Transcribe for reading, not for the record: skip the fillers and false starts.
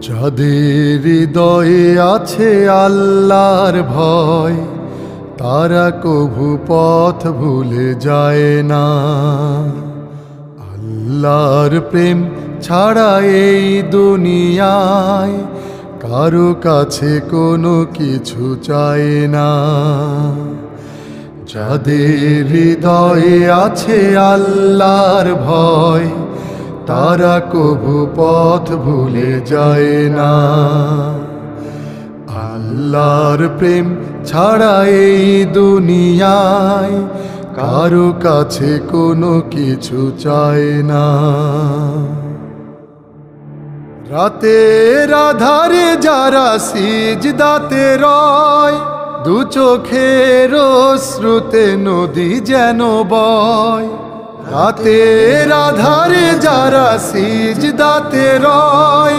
যাদের হৃদয়ে আছে আল্লাহর ভয়, তারা কভু পথ ভুলে যায় না। আল্লাহর প্রেম ছাড়া এই দুনিয়ায় কারো কাছে কোনো কিছু চায় না। যাদের হৃদয়ে আছে আল্লাহর ভয়, তারা কভু পথ ভুলে যায় না। আল্লাহর প্রেম ছাড়া এই দুনিয়ায় কারো কাছে কোনো কিছু চায় না। রাতের আধারে যারা সিজদাতে রয়, দু চোখের অশ্রুতে নদী যেন বয়। রাতের আধারে যারা সিজদাতে রয়,